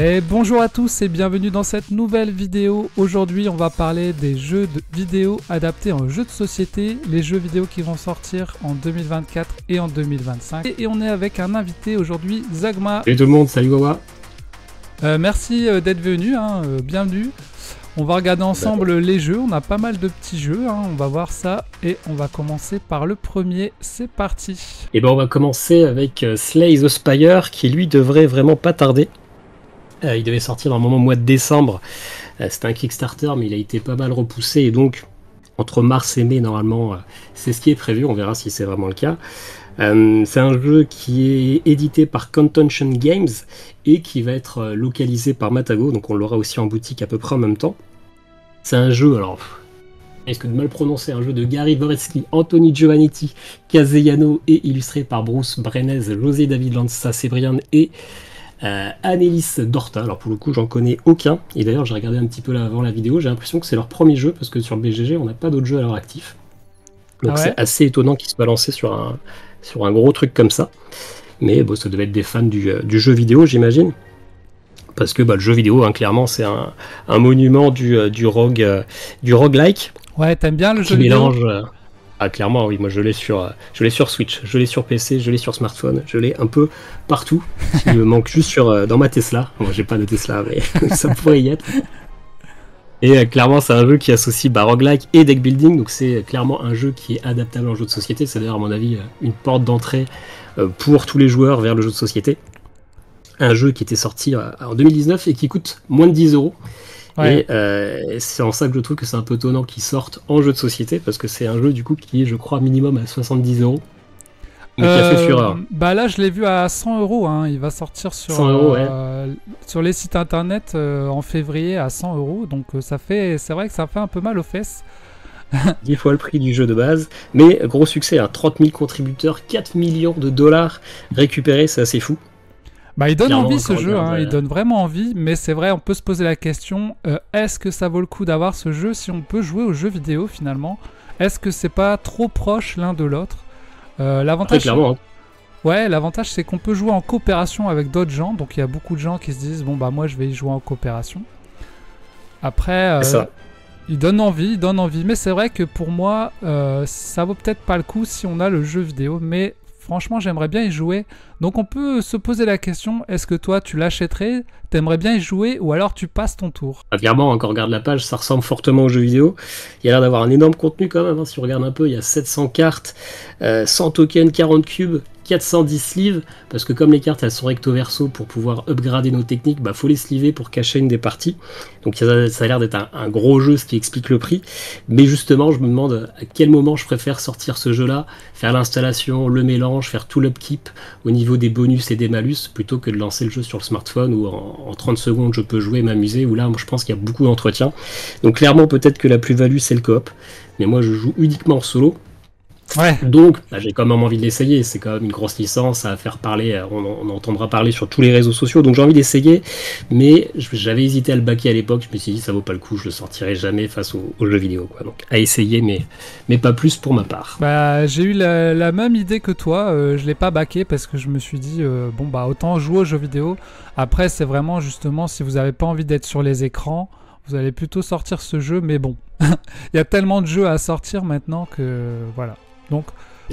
Et bonjour à tous et bienvenue dans cette nouvelle vidéo. Aujourd'hui on va parler des jeux vidéo adaptés en jeux de société, les jeux vidéo qui vont sortir en 2024 et en 2025. Et on est avec un invité aujourd'hui, Zagma. Salut tout le monde, salut Wawa. Merci d'être venu, bienvenue. On va regarder ensemble les jeux, on a pas mal de petits jeux, on va voir ça et on va commencer par le premier, c'est parti. Et ben on va commencer avec Slay the Spire qui lui devrait vraiment pas tarder. Il devait sortir normalement au mois de décembre, c'était un Kickstarter mais il a été pas mal repoussé et donc entre mars et mai normalement c'est ce qui est prévu, on verra si c'est vraiment le cas. C'est un jeu qui est édité par Contention Games et qui va être localisé par Matago, donc on l'aura aussi en boutique à peu près en même temps. C'est un jeu, alors, risque de mal prononcer, un jeu de Gary Voretsky, Anthony Giovannetti, Casellano et illustré par Bruce Brenes, José David Lanza Cebrian et Annelies Dorta. Alors pour le coup, j'en connais aucun. Et d'ailleurs, j'ai regardé un petit peu avant la vidéo, j'ai l'impression que c'est leur premier jeu parce que sur le BGG, on n'a pas d'autres jeux à leur actif. Donc c'est assez étonnant qu'ils soient lancés sur un gros truc comme ça. Mais bon, ça devait être des fans du jeu vidéo, j'imagine. Parce que le jeu vidéo, clairement, c'est un monument du roguelike. Ouais, t'aimes bien le jeu vidéo clairement, oui, moi je l'ai sur Switch, je l'ai sur PC, je l'ai sur smartphone, je l'ai un peu partout. Il me manque juste dans ma Tesla. Moi, j'ai pas de Tesla, mais ça pourrait y être. Et clairement, c'est un jeu qui associe roguelike et deck building, donc c'est clairement un jeu qui est adaptable en jeu de société. C'est d'ailleurs, à mon avis, une porte d'entrée pour tous les joueurs vers le jeu de société. Un jeu qui était sorti en 2019 et qui coûte moins de 10 €. Ouais. Et c'est en ça que je trouve que c'est un peu étonnant qu'il sorte en jeu de société, parce que c'est un jeu du coup qui est, je crois, minimum à 70 €. Mais qui a fait fureur. Là, je l'ai vu à 100 €. Il va sortir sur, 100 €, sur les sites internet en février à 100 €. Donc c'est vrai que ça fait un peu mal aux fesses. 10 fois le prix du jeu de base. Mais gros succès, 30 000 contributeurs, 4 millions de dollars récupérés, c'est assez fou. Il donne envie ce jeu, il donne vraiment envie, mais c'est vrai, on peut se poser la question, est-ce que ça vaut le coup d'avoir ce jeu si on peut jouer aux jeux vidéo finalement? Est-ce que c'est pas trop proche l'un de l'autre? L'avantage, clairement. Ouais, l'avantage c'est qu'on peut jouer en coopération avec d'autres gens, donc il y a beaucoup de gens qui se disent, moi je vais y jouer en coopération. Après, il donne envie, mais c'est vrai que pour moi, ça vaut peut-être pas le coup si on a le jeu vidéo, mais franchement, j'aimerais bien y jouer. Donc on peut se poser la question, est-ce que toi, tu l'achèterais? T'aimerais bien y jouer ou alors tu passes ton tour? Clairement, quand on regarde la page, ça ressemble fortement aux jeux vidéo. Il y a l'air d'avoir un énorme contenu quand même. Si on regarde un peu, il y a 700 cartes, 100 tokens, 40 cubes, 410 sleeves, parce que comme les cartes elles sont recto verso pour pouvoir upgrader nos techniques, faut les sleever pour cacher une des parties. Donc ça a l'air d'être un gros jeu, ce qui explique le prix. Mais justement, je me demande à quel moment je préfère sortir ce jeu-là, faire l'installation, le mélange, faire tout l'upkeep au niveau des bonus et des malus, plutôt que de lancer le jeu sur le smartphone où en 30 secondes je peux jouer, m'amuser, où là moi, je pense qu'il y a beaucoup d'entretien. Donc clairement, peut-être que la plus-value c'est le coop, mais moi je joue uniquement en solo. Ouais. Donc, j'ai quand même envie de l'essayer. C'est quand même une grosse licence à faire parler. On entendra parler sur tous les réseaux sociaux. Donc, j'ai envie d'essayer. Mais j'avais hésité à le backer à l'époque. Je me suis dit, ça vaut pas le coup. Je le sortirai jamais face aux jeux vidéo, quoi. Donc, à essayer, mais pas plus pour ma part. J'ai eu la même idée que toi. Je l'ai pas backé parce que je me suis dit, autant jouer aux jeux vidéo. Après, c'est vraiment justement si vous avez pas envie d'être sur les écrans, vous allez plutôt sortir ce jeu. Mais bon, il y a tellement de jeux à sortir maintenant que voilà. Donc,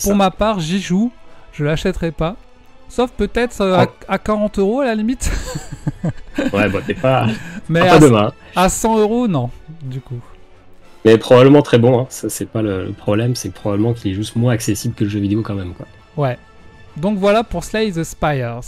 pour ma part, j'y joue. Je l'achèterai pas. Sauf peut-être à 40 € à la limite. Ouais, t'es pas. Mais pas demain. À 100 €, non, du coup. Mais probablement très bon. Ça, c'est pas le problème. C'est probablement qu'il est juste moins accessible que le jeu vidéo quand même, quoi. Ouais. Donc voilà pour Slay the Spires.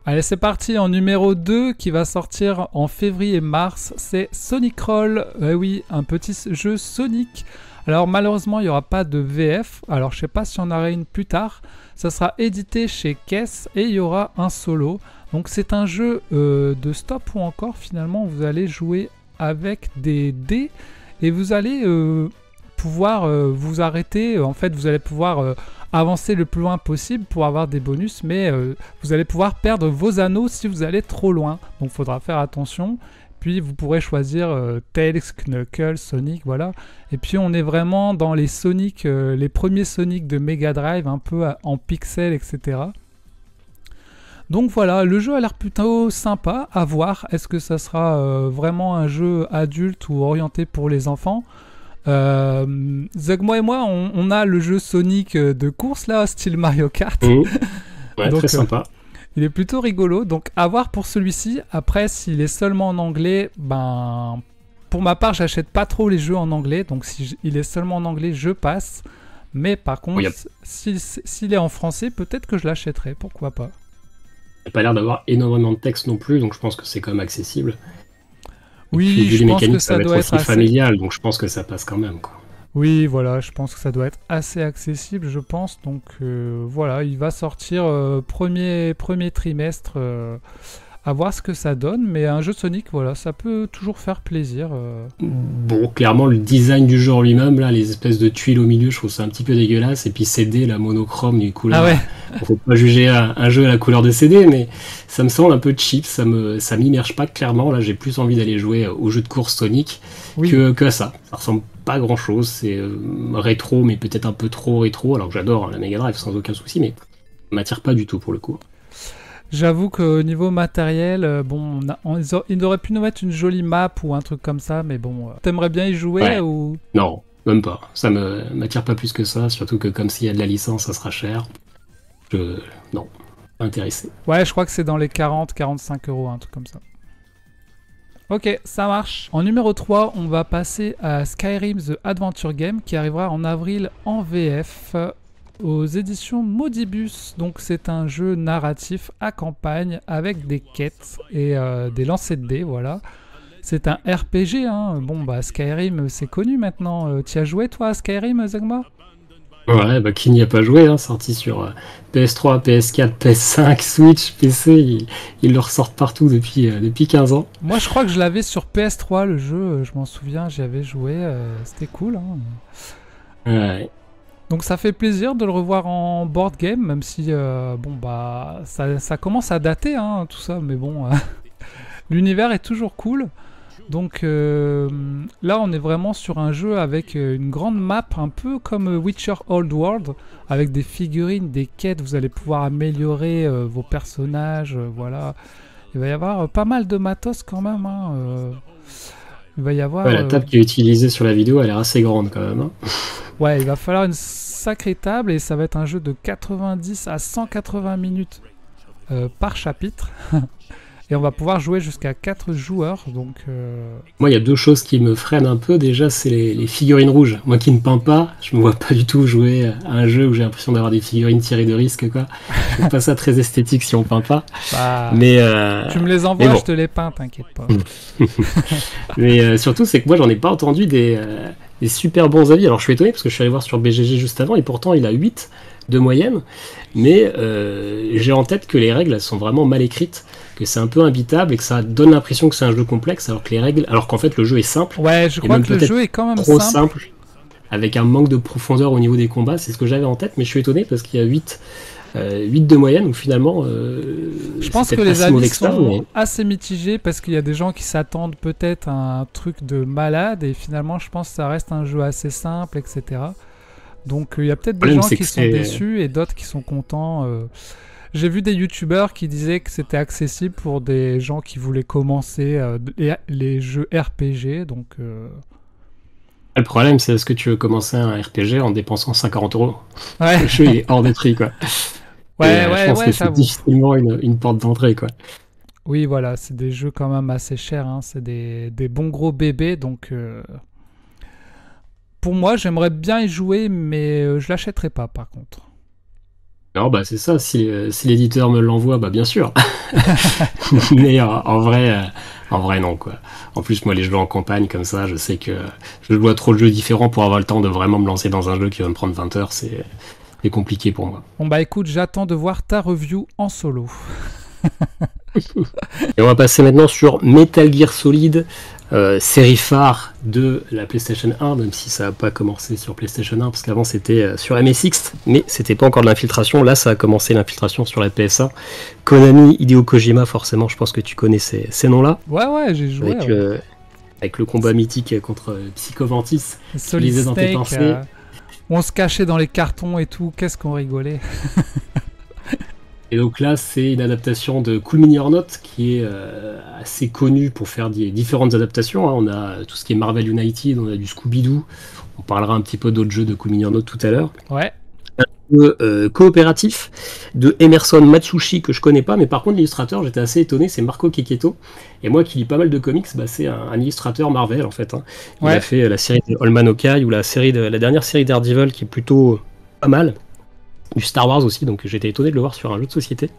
Allez, c'est parti en numéro 2 qui va sortir en février-mars. C'est Sonic Roll. Oui, un petit jeu Sonic. Alors malheureusement il n'y aura pas de VF, alors je sais pas si on aura une plus tard, ça sera édité chez Kess et il y aura un solo. Donc c'est un jeu de stop ou encore finalement vous allez jouer avec des dés et vous allez pouvoir vous arrêter, en fait vous allez pouvoir avancer le plus loin possible pour avoir des bonus, mais vous allez pouvoir perdre vos anneaux si vous allez trop loin, donc il faudra faire attention. Puis vous pourrez choisir Tails, Knuckles, Sonic, voilà. Et puis on est vraiment dans les Sonic, les premiers Sonic de Mega Drive, un peu en pixels, etc. Donc voilà, le jeu a l'air plutôt sympa à voir. Est-ce que ça sera vraiment un jeu adulte ou orienté pour les enfants? Zegmo et moi, on a le jeu Sonic de course là, style Mario Kart. Ouais, donc, très sympa. Il est plutôt rigolo, donc à voir pour celui-ci. Après, s'il est seulement en anglais, ben pour ma part, j'achète pas trop les jeux en anglais, donc si il est seulement en anglais, je passe. Mais par contre, s'il est en français, peut-être que je l'achèterai, pourquoi pas. Il n'y a pas l'air d'avoir énormément de texte non plus, donc je pense que c'est quand même accessible. Oui, puis, je pense que ça doit être aussi familial, donc je pense que ça passe quand même, quoi. Oui, voilà, je pense que ça doit être assez accessible, je pense. Donc voilà, il va sortir premier trimestre, à voir ce que ça donne. Mais un jeu Sonic, voilà, ça peut toujours faire plaisir. Bon, clairement, le design du jeu en lui-même, là, les espèces de tuiles au milieu, je trouve ça un petit peu dégueulasse. Et puis CD, la monochrome, du couleur. Ah ouais. Faut pas juger un jeu à la couleur de CD, mais ça me semble un peu cheap, ça m'immerge pas clairement. Là, j'ai plus envie d'aller jouer au jeu de course Sonic que à ça. Ça ressemble pas à grand chose, c'est rétro, mais peut-être un peu trop rétro, alors que j'adore la Mega Drive sans aucun souci, mais ça m'attire pas du tout pour le coup. J'avoue qu'au niveau matériel, bon, ils auraient pu nous mettre une jolie map ou un truc comme ça, mais bon, t'aimerais bien y jouer ou... Non, même pas. Ça m'attire pas plus que ça, surtout que comme s'il y a de la licence, ça sera cher. Non, pas intéressé. Ouais, je crois que c'est dans les 40-45 €, un truc comme ça. Ok, ça marche. En numéro 3, on va passer à Skyrim The Adventure Game qui arrivera en avril en VF aux éditions Modibus. Donc c'est un jeu narratif à campagne avec des quêtes et des lancers de dés, voilà. C'est un RPG, hein. Bon bah Skyrim c'est connu maintenant. Tu as joué toi à Skyrim, Zegma? Ouais, bah qui n'y a pas joué, hein, sorti sur PS3, PS4, PS5, Switch, PC, ils le ressortent partout depuis 15 ans. Moi je crois que je l'avais sur PS3 le jeu, je m'en souviens, j'y avais joué, c'était cool. Hein. Ouais. Donc ça fait plaisir de le revoir en board game, même si bon bah ça commence à dater hein, tout ça, mais bon l'univers est toujours cool. Donc là on est vraiment sur un jeu avec une grande map, un peu comme Witcher Old World, avec des figurines, des quêtes, vous allez pouvoir améliorer vos personnages, voilà. Il va y avoir pas mal de matos quand même. Hein, il va y avoir... Ouais, la table qui est utilisée sur la vidéo a l'air assez grande quand même. Hein. Ouais, il va falloir une sacrée table et ça va être un jeu de 90 à 180 minutes par chapitre. Et on va pouvoir jouer jusqu'à 4 joueurs. Donc, moi, il y a deux choses qui me freinent un peu. Déjà, c'est les figurines rouges. Moi qui ne peins pas, je me vois pas du tout jouer à un jeu où j'ai l'impression d'avoir des figurines tirées de risque, quoi. Je trouve pas ça très esthétique si on peint pas. Bah, mais tu me les envoies, je te les peins, t'inquiète pas. Mais surtout, c'est que moi, j'en ai pas entendu des super bons avis. Alors, je suis étonné parce que je suis allé voir sur BGG juste avant et pourtant, il a 8 de moyenne. Mais j'ai en tête que les règles elles sont vraiment mal écrites, que c'est un peu imbitable et que ça donne l'impression que c'est un jeu complexe alors qu'en fait le jeu est simple. Ouais, je crois que le jeu est quand même trop simple, avec un manque de profondeur au niveau des combats. C'est ce que j'avais en tête, mais je suis étonné parce qu'il y a 8 de moyenne, où finalement je pense que les avis sont assez mitigés parce qu'il y a des gens qui s'attendent peut-être à un truc de malade et finalement je pense que ça reste un jeu assez simple, etc. Donc il y a peut-être des gens qui sont déçus et d'autres qui sont contents. J'ai vu des youtubeurs qui disaient que c'était accessible pour des gens qui voulaient commencer les jeux RPG. Donc, le problème, c'est est-ce que tu veux commencer un RPG en dépensant 50 €? Ouais. Le jeu il est hors de prix, quoi. Je pense que c'est difficilement une porte d'entrée, quoi. Oui, voilà, c'est des jeux quand même assez chers. Hein. C'est des bons gros bébés, donc... Pour moi, j'aimerais bien y jouer, mais je l'achèterai pas, par contre. Non, bah c'est ça, si l'éditeur me l'envoie, bah bien sûr. Mais en vrai, non, quoi. En plus, moi, les jeux en campagne, comme ça, je sais que je joue à trop de jeux différents pour avoir le temps de vraiment me lancer dans un jeu qui va me prendre 20 heures, c'est compliqué pour moi. Bon, bah écoute, j'attends de voir ta review en solo. Et on va passer maintenant sur Metal Gear Solid, série phare de la PlayStation 1, même si ça n'a pas commencé sur PlayStation 1, parce qu'avant c'était sur MSX, mais c'était pas encore de l'infiltration. Là, ça a commencé l'infiltration sur la PS1. Konami, Hideo Kojima, forcément, je pense que tu connais ces noms-là. Ouais, j'ai joué. Avec le combat mythique contre Psycho Mantis, Solid Snake, dans tes pensées. On se cachait dans les cartons et tout, qu'est-ce qu'on rigolait. Et donc là, c'est une adaptation de Cool Mini or Not qui est assez connue pour faire des différentes adaptations, hein. On a tout ce qui est Marvel United, on a du Scooby-Doo. On parlera un petit peu d'autres jeux de Cool Mini or Not tout à l'heure. Ouais. Coopératif de Emerson Matsushi que je connais pas, mais par contre l'illustrateur, j'étais assez étonné, c'est Marco Kiketo. Et moi qui lis pas mal de comics, bah, c'est un illustrateur Marvel en fait, hein. Il Ouais. a fait la série de All Man Hawkeye ou la dernière série Daredevil qui est plutôt pas mal. Du Star Wars aussi, donc j'étais étonné de le voir sur un jeu de société.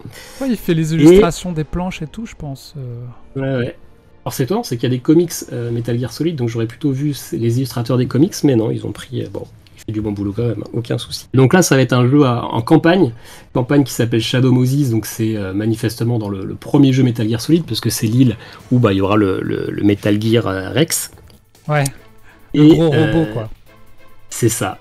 Ouais, il fait les illustrations des planches et tout, je pense. Ouais, ouais. Alors c'est étonnant, c'est qu'il y a des comics Metal Gear Solid, donc j'aurais plutôt vu les illustrateurs des comics, mais non, ils ont pris, bon, il fait du bon boulot quand même, aucun souci. Donc là, ça va être un jeu en campagne qui s'appelle Shadow Moses, donc c'est manifestement dans le premier jeu Metal Gear Solid, parce que c'est l'île où bah, il y aura le Metal Gear Rex. Ouais, le gros robot, quoi. C'est ça.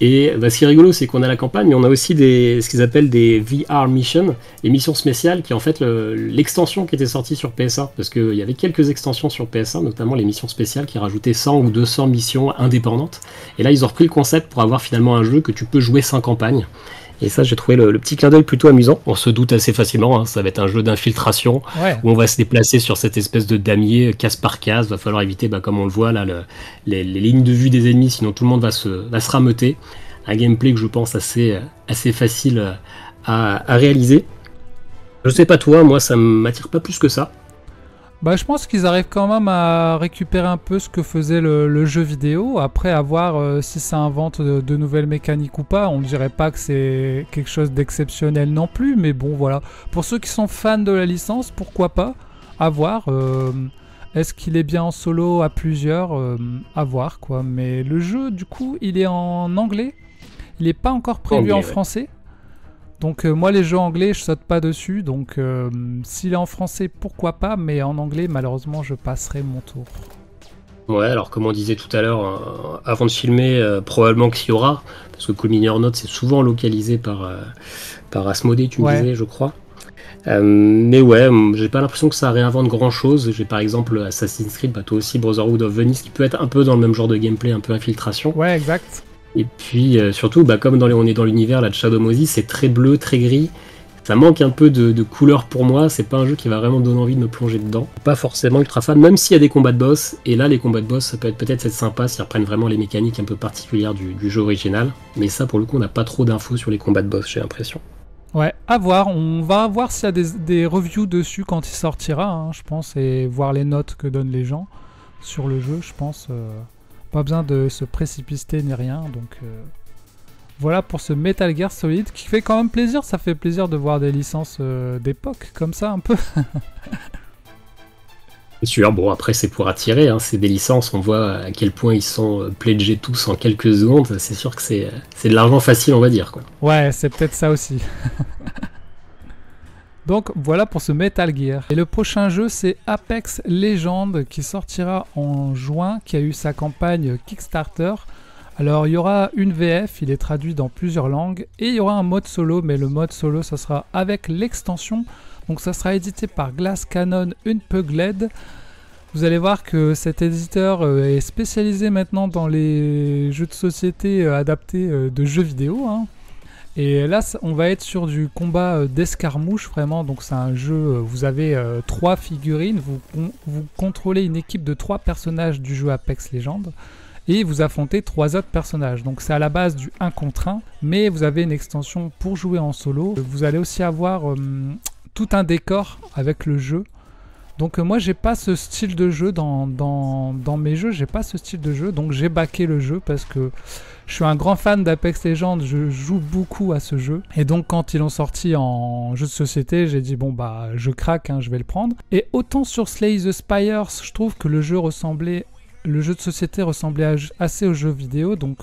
Et bah, ce qui est rigolo, c'est qu'on a la campagne, mais on a aussi ce qu'ils appellent des VR missions, les missions spéciales, qui est en fait l'extension qui était sortie sur PS1, parce qu'il y avait quelques extensions sur PS1, notamment les missions spéciales qui rajoutaient 100 ou 200 missions indépendantes. Et là, ils ont repris le concept pour avoir finalement un jeu que tu peux jouer sans campagne. Et ça, j'ai trouvé le petit clin d'œil plutôt amusant. On se doute assez facilement, hein, ça va être un jeu d'infiltration, Ouais. où on va se déplacer sur cette espèce de damier, case par case. Va falloir éviter, bah, comme on le voit là, les lignes de vue des ennemis, sinon tout le monde va se rameuter. Un gameplay que je pense assez facile à réaliser. Je sais pas toi, moi ça m'attire pas plus que ça. Bah, je pense qu'ils arrivent quand même à récupérer un peu ce que faisait le jeu vidéo. Après, à voir si ça invente de nouvelles mécaniques ou pas. On ne dirait pas que c'est quelque chose d'exceptionnel non plus, mais bon, voilà. Pour ceux qui sont fans de la licence, pourquoi pas. À voir. Est-ce qu'il est bien en solo à plusieurs à voir, quoi. Mais le jeu, du coup, il est en anglais. Il n'est pas encore prévu en français. Donc moi les jeux anglais je saute pas dessus, donc s'il est en français pourquoi pas, mais en anglais malheureusement je passerai mon tour. Ouais, alors comme on disait tout à l'heure, avant de filmer, probablement qu'il y aura, parce que Cool Mini or Not c'est souvent localisé par Asmodee, tu me disais, je crois. Mais ouais, j'ai pas l'impression que ça réinvente grand chose. J'ai par exemple Assassin's Creed, bah toi aussi Brotherhood of Venice, qui peut être un peu dans le même genre de gameplay, un peu infiltration. Ouais, exact. Et puis surtout, bah, comme on est dans l'univers là, de Shadow Moses, c'est très bleu, très gris. Ça manque un peu de couleur pour moi. C'est pas un jeu qui va vraiment me donner envie de me plonger dedans. Pas forcément ultra fan, même s'il y a des combats de boss. Et là, les combats de boss, ça peut peut-être être sympa s'ils reprennent vraiment les mécaniques un peu particulières du jeu original. Mais ça, pour le coup, on n'a pas trop d'infos sur les combats de boss, j'ai l'impression. Ouais, à voir. On va voir s'il y a des reviews dessus quand il sortira, hein, je pense, et voir les notes que donnent les gens sur le jeu, je pense. Pas besoin de se précipiter ni rien, donc voilà pour ce Metal Gear Solid qui fait quand même plaisir. Ça fait plaisir de voir des licences d'époque comme ça un peu. C'est sûr, bon après c'est pour attirer, hein, c'est des licences, on voit à quel point ils sont pledgés tous en quelques secondes, c'est sûr que c'est de l'argent facile on va dire, quoi. Ouais, c'est peut-être ça aussi. Donc voilà pour ce Metal Gear. Et le prochain jeu c'est Apex Legends qui sortira en juin, qui a eu sa campagne Kickstarter. Alors il y aura une VF, il est traduit dans plusieurs langues, et il y aura un mode solo, mais le mode solo ça sera avec l'extension. Donc ça sera édité par Glass Cannon Unplugged. Vous allez voir que cet éditeur est spécialisé maintenant dans les jeux de société adaptés de jeux vidéo, hein. Et là, on va être sur du combat d'escarmouche, vraiment. Donc c'est un jeu, vous avez 3 figurines, vous contrôlez une équipe de 3 personnages du jeu Apex Legends, et vous affrontez 3 autres personnages. Donc c'est à la base du 1 contre 1, mais vous avez une extension pour jouer en solo. Vous allez aussi avoir tout un décor avec le jeu. Donc moi j'ai pas ce style de jeu dans mes jeux, j'ai pas ce style de jeu, donc j'ai backé le jeu parce que je suis un grand fan d'Apex Legends, je joue beaucoup à ce jeu. Et donc quand ils l'ont sorti en jeu de société, j'ai dit bon bah je craque, hein, je vais le prendre. Et autant sur Slay the Spire, je trouve que le jeu de société ressemblait assez au jeu vidéo, donc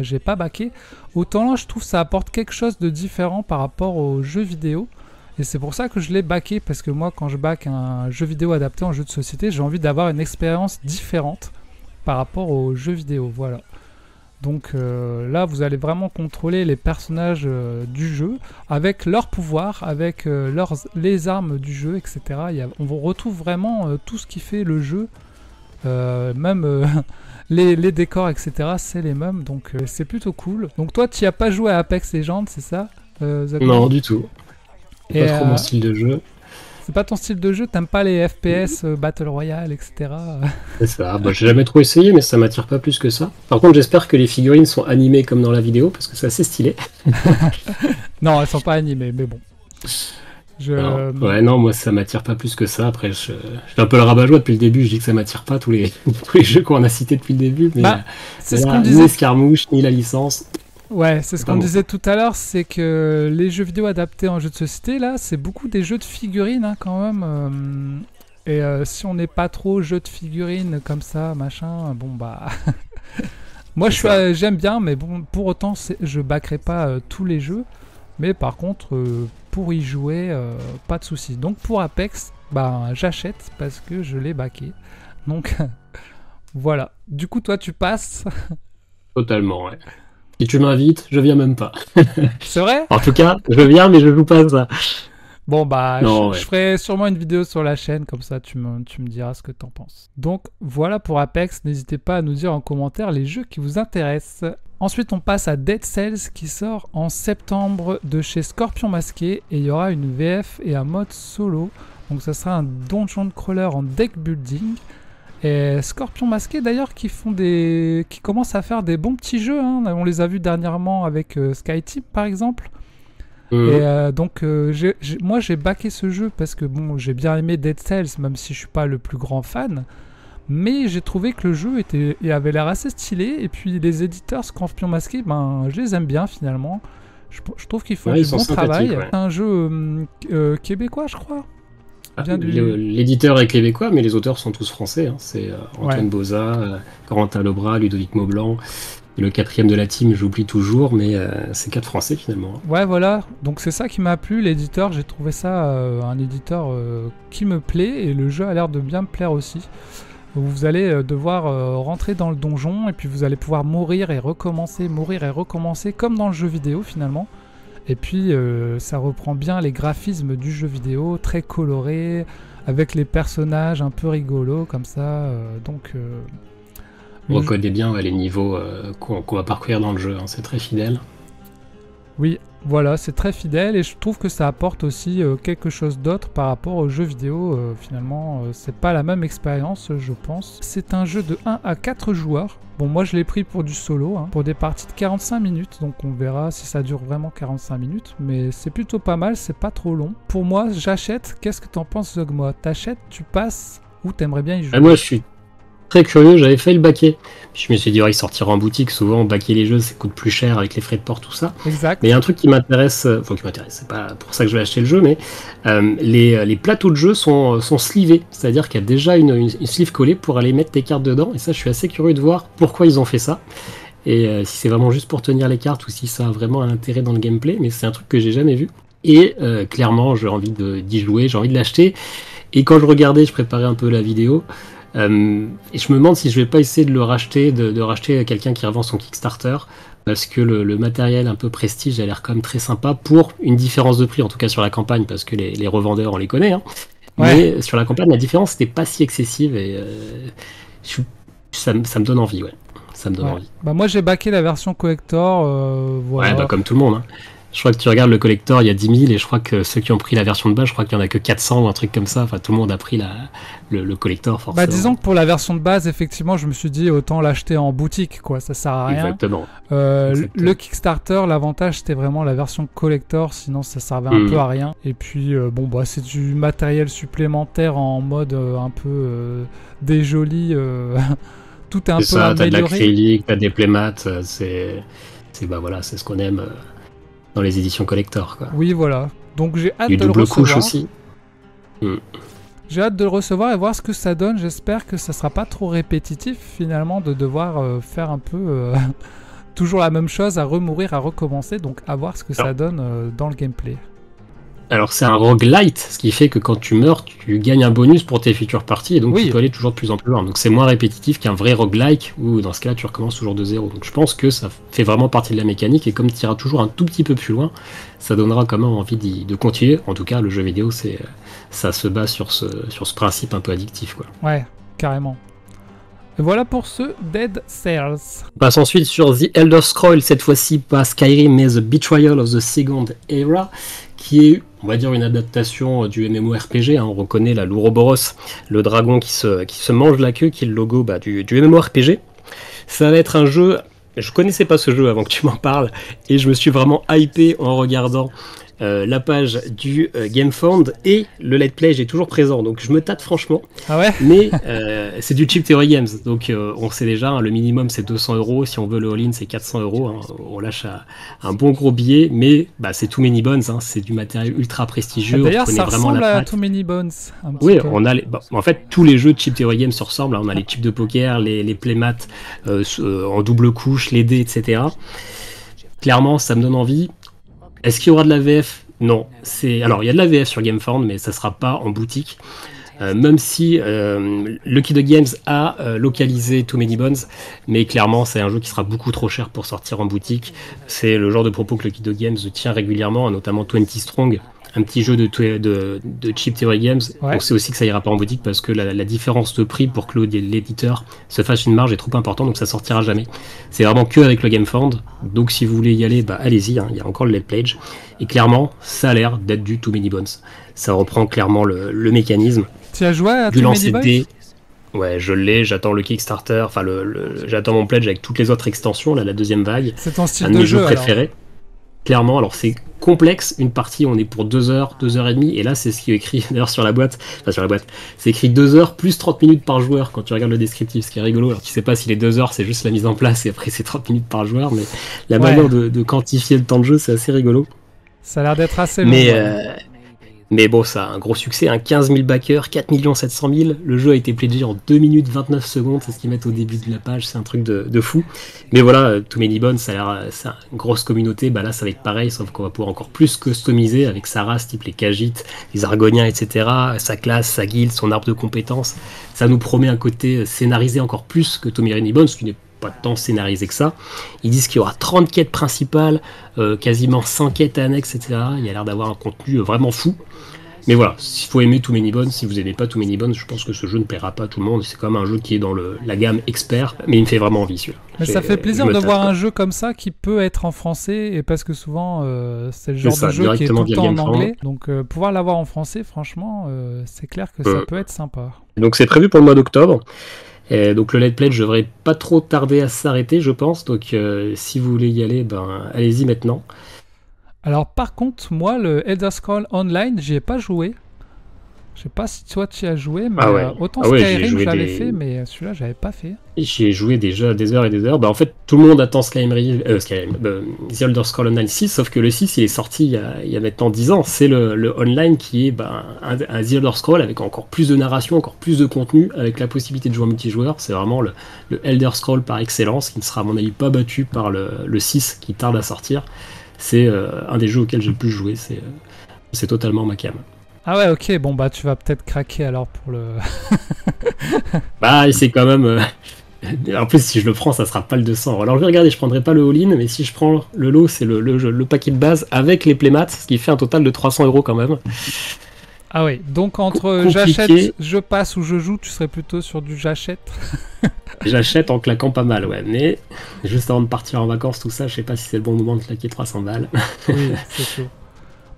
j'ai pas backé. Autant là je trouve que ça apporte quelque chose de différent par rapport au jeu vidéo. Et c'est pour ça que je l'ai backé, parce que moi quand je back un jeu vidéo adapté en jeu de société, j'ai envie d'avoir une expérience différente par rapport au jeu vidéo, voilà. Donc là vous allez vraiment contrôler les personnages du jeu, avec leurs pouvoirs, avec les armes du jeu, etc. On retrouve vraiment tout ce qui fait le jeu, même les décors, etc. c'est les mêmes, donc c'est plutôt cool. Donc toi tu n'as pas joué à Apex Legends, c'est ça, Non, du tout. Et, Pas trop mon style de jeu. c'est pas ton style de jeu, t'aimes pas les FPS, Battle Royale, etc. C'est ça. Bah, j'ai jamais trop essayé, mais ça m'attire pas plus que ça. Par contre, j'espère que les figurines sont animées comme dans la vidéo, parce que c'est assez stylé. Non, elles sont pas animées, mais bon. Ouais, non, moi ça m'attire pas plus que ça. Après, je suis un peu le rabat-joie depuis le début. Je dis que ça m'attire pas tous les jeux qu'on a cités depuis le début. Mais c'est ce là, qu'on ni disait. Escarmouche, ni la licence. Ouais, c'est ce qu'on Pardon. disait tout à l'heure, c'est que les jeux vidéo adaptés en jeux de société, là, c'est beaucoup des jeux de figurines, hein, quand même. Et si on n'est pas trop jeux de figurines comme ça, machin, bon bah... Moi, j'aime bien, mais bon, pour autant, je backerai pas tous les jeux. Mais par contre, pour y jouer, pas de souci. Donc pour Apex, bah, j'achète parce que je l'ai backé. Donc voilà. Du coup, toi, tu passes. Totalement, ouais. Si tu m'invites, je viens même pas. C'est vrai? En tout cas, je viens, mais je joue pas à ça. Bon, bah, Non, je ouais. ferai sûrement une vidéo sur la chaîne, comme ça tu me diras ce que t'en penses. Donc voilà pour Apex, n'hésitez pas à nous dire en commentaire les jeux qui vous intéressent. Ensuite, on passe à Dead Cells qui sort en septembre de chez Scorpion Masqué et il y aura une VF et un mode solo. Donc ça sera un donjon crawler en deck building. Et Scorpion Masqué d'ailleurs qui commencent à faire des bons petits jeux, hein. On les a vus dernièrement avec Skyteam par exemple. Et donc moi j'ai backé ce jeu parce que bon, j'ai bien aimé Dead Cells même si je suis pas le plus grand fan. Mais j'ai trouvé que le jeu avait l'air assez stylé. Et puis les éditeurs Scorpion Masqué, ben, je les aime bien finalement. Je trouve qu'ils font Ouais, du ils sont bon travail. sympathiques, ouais. C'est un jeu québécois, je crois. L'éditeur est québécois, mais les auteurs sont tous français. Hein. C'est Antoine Ouais. Boza, Corentin Lebras, Ludovic Maublanc. Et le quatrième de la team, j'oublie toujours, mais c'est 4 français finalement. Hein. Ouais, voilà. Donc c'est ça qui m'a plu. L'éditeur, j'ai trouvé ça un éditeur qui me plaît. Et le jeu a l'air de bien me plaire aussi. Vous allez devoir rentrer dans le donjon et puis vous allez pouvoir mourir et recommencer comme dans le jeu vidéo finalement. Et puis ça reprend bien les graphismes du jeu vidéo, très coloré, avec les personnages un peu rigolos comme ça. On reconnaît bien les niveaux qu'on va parcourir dans le jeu, hein. C'est très fidèle. Oui, voilà, c'est très fidèle et je trouve que ça apporte aussi quelque chose d'autre par rapport aux jeux vidéo. Finalement, c'est pas la même expérience, je pense. C'est un jeu de 1 à 4 joueurs. Bon, moi je l'ai pris pour du solo, hein, pour des parties de 45 minutes, donc on verra si ça dure vraiment 45 minutes. Mais c'est plutôt pas mal, c'est pas trop long. Pour moi, j'achète. Qu'est-ce que t'en penses, Zogmoa? T'achètes, tu passes ou t'aimerais bien y jouer? Moi, je suis très curieux, j'avais fait le baquet. Puis je me suis dit, il sortira en boutique. Souvent, baquer les jeux, ça coûte plus cher avec les frais de port, tout ça. Exact. Mais il y a un truc qui m'intéresse, c'est pas pour ça que je vais acheter le jeu, mais les plateaux de jeu sont slivés. C'est-à-dire qu'il y a déjà une sleeve collée pour aller mettre tes cartes dedans. Et ça, je suis assez curieux de voir pourquoi ils ont fait ça. Et si c'est vraiment juste pour tenir les cartes ou si ça a vraiment un intérêt dans le gameplay. Mais c'est un truc que j'ai jamais vu. Et clairement, j'ai envie d'y jouer, j'ai envie de l'acheter. Et quand je regardais, je préparais un peu la vidéo. Et je me demande si je vais pas essayer de le racheter, de racheter à quelqu'un qui revend son Kickstarter, parce que le matériel un peu prestige a l'air quand même très sympa pour une différence de prix, en tout cas sur la campagne, parce que les revendeurs on les connaît, hein. Ouais. Mais sur la campagne la différence n'était pas si excessive et ça me donne envie, ouais. Ça me donne envie. Bah moi j'ai backé la version collector, voilà. Ouais, bah comme tout le monde, hein. Je crois que tu regardes le collector, il y a 10 000 et je crois que ceux qui ont pris la version de base, je crois qu'il y en a que 400 ou un truc comme ça. Enfin, tout le monde a pris le collector, forcément. Bah disons que pour la version de base, effectivement, je me suis dit autant l'acheter en boutique, quoi, ça sert à rien. Exactement. Le Kickstarter, l'avantage c'était vraiment la version collector, sinon ça servait un peu à rien. Et puis bon bah c'est du matériel supplémentaire en mode un peu déjoli, tout est un peu ça, t'as de amélioré. l'acrylique, t'as des playmats, c'est ce qu'on aime dans les éditions collector, quoi. Oui voilà, donc j'ai hâte Du de le double couche recevoir. aussi. J'ai hâte de le recevoir et voir ce que ça donne. J'espère que ça sera pas trop répétitif finalement de devoir faire un peu toujours la même chose, à remourir, à recommencer. Donc à voir ce que ça donne dans le gameplay. Alors c'est un roguelite, ce qui fait que quand tu meurs, tu gagnes un bonus pour tes futures parties et donc tu peux aller toujours de plus en plus loin. Donc c'est moins répétitif qu'un vrai roguelike où dans ce cas-là tu recommences toujours de zéro. Donc je pense que ça fait vraiment partie de la mécanique et comme tu iras toujours un tout petit peu plus loin, ça donnera quand même envie de continuer. En tout cas le jeu vidéo ça se base sur ce principe un peu addictif, quoi. Ouais, carrément. Et voilà pour ce Dead Cells. On passe ensuite sur The Elder Scrolls, cette fois-ci pas Skyrim mais The Betrayal of the Second Era, qui est on va dire une adaptation du MMORPG, hein. On reconnaît là l'Ouroboros, le dragon qui se mange la queue, qui est le logo du MMORPG. Ça va être un jeu, je connaissais pas ce jeu avant que tu m'en parles, et je me suis vraiment hypé en regardant la page du GameFound, et le Let's Play est toujours présent, donc je me tâte franchement. Ah ouais? Mais c'est du Cheap Theory Games, donc on sait déjà, hein, le minimum c'est 200€, si on veut le all-in c'est 400€, hein, on lâche un bon gros billet, mais bah, c'est Too Many Bones, hein, c'est du matériel ultra prestigieux. D'ailleurs, ça vraiment ressemble à Too Many Bones. Oui, on a en fait tous les jeux de Cheap Theory Games se ressemblent, hein. On a les chips de poker, les playmats en double couche, les dés, etc. Clairement, ça me donne envie. Est-ce qu'il y aura de la VF? Non. Alors, il y a de la VF sur GameFound, mais ça ne sera pas en boutique. Même si Lucky Dog Games a localisé Too Many Bones, mais clairement, c'est un jeu qui sera beaucoup trop cher pour sortir en boutique. C'est le genre de propos que Lucky Dog Games tient régulièrement, notamment 20 Strong, un petit jeu de Cheap Theory Games. Ouais. On sait aussi que ça ira pas en boutique parce que la différence de prix pour que l'éditeur se fasse une marge est trop importante, donc ça sortira jamais. C'est vraiment que avec le GameFound, donc si vous voulez y aller, bah allez-y, hein, il y a encore le Let's Play. Et clairement, ça a l'air d'être du Too Many Bones. Ça reprend clairement le mécanisme. Tu as joué à Too Many Bones? Ouais, je l'ai, j'attends le Kickstarter, enfin j'attends mon pledge avec toutes les autres extensions, là, la deuxième vague. C'est ton style un de de mes jeu jeux préférés. Alors. Clairement, alors c'est complexe, une partie on est pour 2 heures, 2 heures et demie, et là c'est ce qui est écrit d'ailleurs sur la boîte, c'est écrit 2 heures plus 30 minutes par joueur quand tu regardes le descriptif, ce qui est rigolo. Alors tu sais pas si les 2 heures c'est juste la mise en place et après c'est 30 minutes par joueur, mais la manière de quantifier le temps de jeu c'est assez rigolo. Ça a l'air d'être assez long. Mais bon, ça a un gros succès, 15 000 backers, 4 700 000. Le jeu a été pledgé en 2 minutes 29 secondes, c'est ce qu'ils mettent au début de la page, c'est un truc de fou. Mais voilà, Too Many Bones, ça a l'air, c'est une grosse communauté. Bah là, ça va être pareil, sauf qu'on va pouvoir encore plus customiser avec sa race, type les Khajiit, les Argoniens, etc. Sa classe, sa guilde, son arbre de compétences. Ça nous promet un côté scénarisé encore plus que Too Many Bones, qui n'est pas tant scénarisé que ça. Ils disent qu'il y aura 30 quêtes principales, quasiment 100 quêtes annexes, etc. Il y a l'air d'avoir un contenu vraiment fou. Mais voilà, s'il faut aimer Too Many Bones, si vous n'aimez pas Too Many Bones, je pense que ce jeu ne plaira pas à tout le monde. C'est quand même un jeu qui est dans la gamme expert, mais il me fait vraiment envie celui-là. Mais ça fait plaisir de voir un jeu comme ça qui peut être en français, et parce que souvent c'est le genre de jeu qui est tout le temps en anglais. Donc pouvoir l'avoir en français, franchement, c'est clair que ça peut être sympa. Donc c'est prévu pour le mois d'octobre. Et donc le Let's Play, je devrais pas trop tarder à s'arrêter, je pense. Donc si vous voulez y aller, allez-y maintenant. Alors par contre, moi, le Elder Scrolls Online, j'y ai pas joué. Je sais pas si toi tu y as joué, mais autant Skyrim j'avais fait, mais celui-là j'avais pas fait. J'y ai joué déjà des heures et des heures. En fait, tout le monde attend The Elder Scrolls Online 6, sauf que le 6 il est sorti il y a maintenant 10 ans. C'est le online qui est un The Elder Scrolls avec encore plus de narration, encore plus de contenu, avec la possibilité de jouer en multijoueur. C'est vraiment le Elder Scrolls par excellence, qui ne sera à mon avis pas battu par le 6 qui tarde à sortir. C'est un des jeux auxquels j'ai le plus joué, c'est totalement ma cam. Ah ouais, ok, bon bah tu vas peut-être craquer alors pour le... c'est quand même... En plus, si je le prends, ça sera pas le 200. Alors je vais regarder, je prendrai pas le all-in, mais si je prends le lot, c'est le paquet de base avec les playmats, ce qui fait un total de 300€ quand même. Ah oui, donc entre j'achète, je passe ou je joue, tu serais plutôt sur du j'achète. J'achète en claquant pas mal, ouais, mais juste avant de partir en vacances, tout ça, je sais pas si c'est le bon moment de claquer 300 balles. Oui, c'est chaud.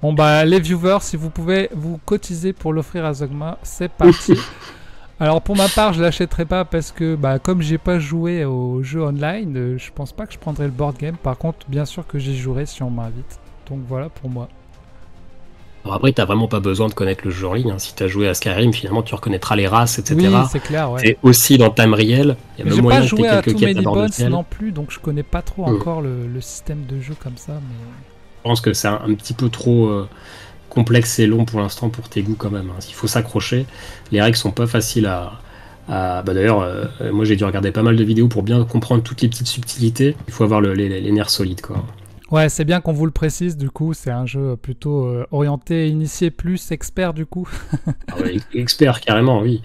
Bon bah les viewers, si vous pouvez vous cotiser pour l'offrir à Zogma, c'est parti. Alors pour ma part, je l'achèterai pas parce que comme j'ai pas joué au jeu online, je pense pas que je prendrai le board game. Par contre, bien sûr que j'y jouerai si on m'invite. Donc voilà pour moi. Alors après, t'as vraiment pas besoin de connaître le jeu en ligne. Hein. Si t'as joué à Skyrim, finalement, tu reconnaîtras les races, etc. Oui, c'est clair, ouais. C'est aussi dans time réel. Mais j'ai pas joué à Too Many Bones non plus, donc je connais pas trop encore le système de jeu comme ça. Mais... Je pense que c'est un petit peu trop complexe et long pour l'instant pour tes goûts quand même. Hein. Il faut s'accrocher. Les règles sont pas faciles d'ailleurs, moi j'ai dû regarder pas mal de vidéos pour bien comprendre toutes les petites subtilités. Il faut avoir les nerfs solides, quoi. Ouais, c'est bien qu'on vous le précise, du coup, c'est un jeu plutôt orienté initié plus expert, du coup. Expert, carrément, oui.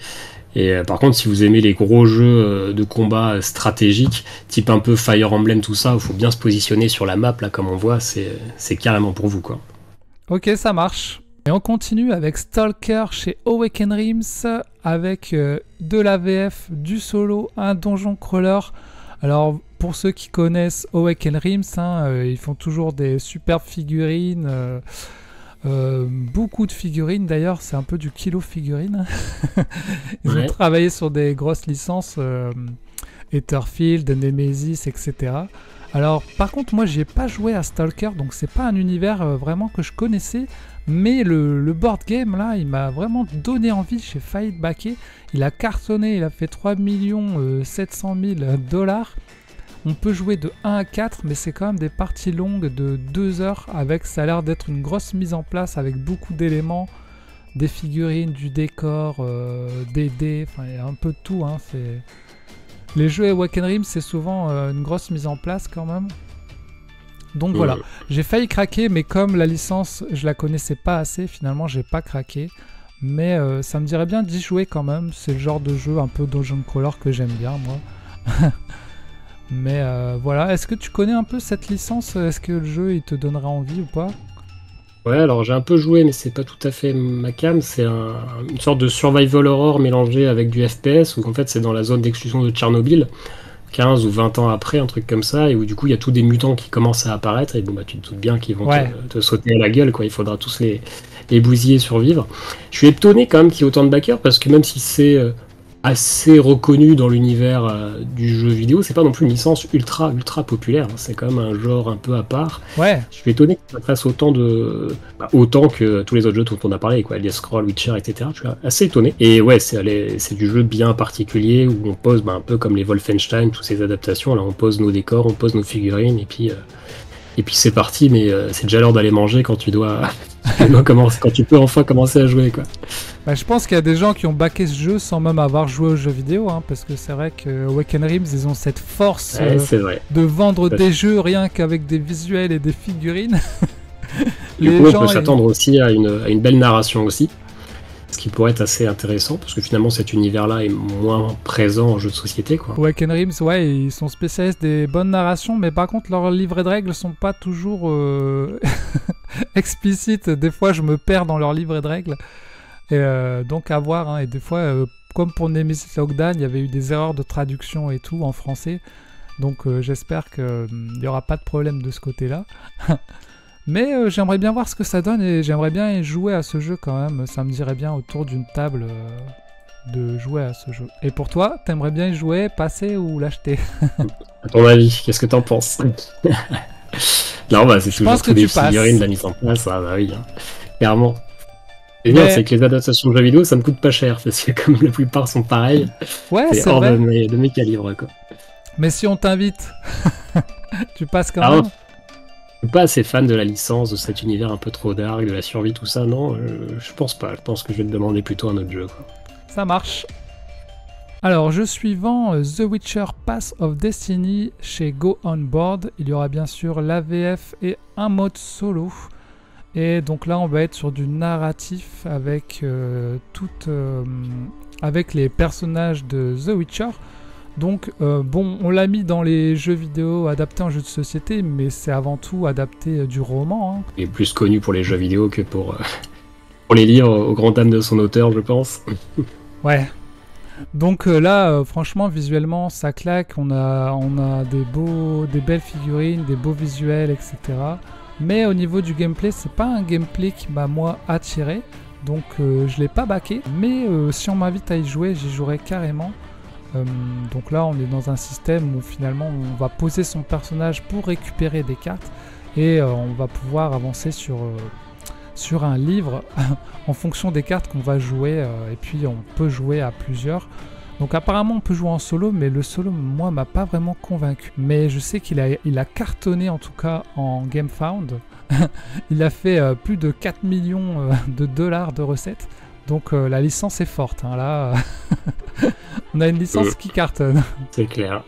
Et par contre, si vous aimez les gros jeux de combat stratégiques, type un peu Fire Emblem, tout ça, il faut bien se positionner sur la map, là, comme on voit, c'est carrément pour vous, quoi. Ok, ça marche. Et on continue avec Stalker chez Awaken Realms, avec de la VF, du solo, un donjon crawler. Alors, pour ceux qui connaissent Awaken Realms, ils font toujours des superbes figurines Beaucoup de figurines d'ailleurs, c'est un peu du kilo figurines. Ils ont Ouais. travaillé sur des grosses licences, Etherfield, Nemesis, etc. Alors par contre moi j'ai pas joué à Stalker, donc c'est pas un univers vraiment que je connaissais, mais le board game là il m'a vraiment donné envie, j'ai failli le backer. Il a cartonné, il a fait 3 700 000 $. On peut jouer de 1 à 4, mais c'est quand même des parties longues de 2 heures, avec ça a l'air d'être une grosse mise en place avec beaucoup d'éléments, des figurines, du décor, des dés, enfin il y a un peu de tout. Hein, c'est... Les jeux Awaken Rim, c'est souvent une grosse mise en place quand même. Donc voilà, j'ai failli craquer, mais comme la licence, je la connaissais pas assez, finalement j'ai pas craqué. Mais ça me dirait bien d'y jouer quand même, c'est le genre de jeu un peu dungeon crawler que j'aime bien moi. Mais voilà, est-ce que tu connais un peu cette licence? Est-ce que le jeu il te donnera envie ou pas? Ouais, alors j'ai un peu joué, mais c'est pas tout à fait ma cam. C'est une sorte de survival horror mélangé avec du FPS, où en fait c'est dans la zone d'exclusion de Tchernobyl, 15 ou 20 ans après, un truc comme ça, et où du coup il y a tous des mutants qui commencent à apparaître, et bon bah tu te doutes bien qu'ils vont Ouais. te sauter à la gueule, quoi. Il faudra tous les bousiller et survivre. Je suis étonné quand même qu'il y ait autant de backers, parce que même si c'est assez reconnu dans l'univers du jeu vidéo, c'est pas non plus une licence ultra populaire, hein. C'est quand même un genre un peu à part. Ouais, Je suis étonné que ça fasse autant que tous les autres jeux dont on a parlé, quoi, Elder Scrolls, Witcher, etc. Je suis assez étonné. Et ouais, c'est du jeu bien particulier où on pose un peu comme les Wolfenstein, toutes ces adaptations. Là, on pose nos décors, on pose nos figurines, et puis c'est parti. Mais c'est déjà l'heure d'aller manger quand tu dois, quand tu peux enfin commencer à jouer, quoi. bah, je pense qu'il y a des gens qui ont backé ce jeu sans même avoir joué aux jeux vidéo, hein, parce que c'est vrai que Awaken Rims, ils ont cette force Ouais, c'est vrai. de vendre Ouais. des jeux rien qu'avec des visuels et des figurines. Du Les coup, on gens, peut s'attendre aussi à une belle narration aussi, ce qui pourrait être assez intéressant, parce que finalement cet univers-là est moins présent en jeu de société, quoi. Awaken Rims, ouais, ils sont spécialistes des bonnes narrations, mais par contre leurs livrets de règles sont pas toujours explicites. Des fois, je me perds dans leurs livrets de règles. Et donc à voir, hein. Et des fois, comme pour Nemesis Lockdown, il y avait eu des erreurs de traduction et tout en français. Donc j'espère qu'il n'y aura pas de problème de ce côté-là. Mais j'aimerais bien voir ce que ça donne et j'aimerais bien y jouer à ce jeu quand même. Ça me dirait bien autour d'une table de jouer à ce jeu. Et pour toi, t'aimerais bien y jouer, passer ou l'acheter? À ton avis, qu'est-ce que t'en penses? Non, bah c'est toujours pense que tous les tu passes. figurines, la mise en place, ah bah oui, hein. Clairement. C'est bien, Mais- c'est que les adaptations de jeux vidéo, ça me coûte pas cher, parce que comme la plupart sont pareils, Ouais, c'est c'est hors vrai. de mes calibres, quoi. Mais si on t'invite, tu passes quand Ah, même? Je suis pas assez fan de la licence, de cet univers un peu trop dark, de la survie, tout ça, non, je pense pas. Je pense que je vais te demander plutôt un autre jeu, quoi. Ça marche. Alors, jeu suivant, The Witcher Path of Destiny chez Go On Board. Il y aura bien sûr l'AVF et un mode solo. Et donc là, on va être sur du narratif avec, avec les personnages de The Witcher. Donc, bon, on l'a mis dans les jeux vidéo adaptés en jeux de société, mais c'est avant tout adapté du roman, hein. Il est plus connu pour les jeux vidéo que pour les livres, aux grandes dames de son auteur, je pense. Ouais. Donc là, franchement, visuellement, ça claque. On a des belles figurines, des beaux visuels, etc. Mais au niveau du gameplay, c'est pas un gameplay qui m'a moi attiré. Donc je l'ai pas backé. Mais si on m'invite à y jouer, j'y jouerai carrément. Donc là, on est dans un système où finalement, on va poser son personnage pour récupérer des cartes et on va pouvoir avancer sur un livre en fonction des cartes qu'on va jouer, et puis on peut jouer à plusieurs. Donc apparemment on peut jouer en solo, mais le solo moi m'a pas vraiment convaincu. Mais je sais qu'il a cartonné en tout cas en GameFound. Il a fait plus de 4 millions de dollars de recettes. Donc la licence est forte, hein. Là on a une licence qui cartonne. C'est clair.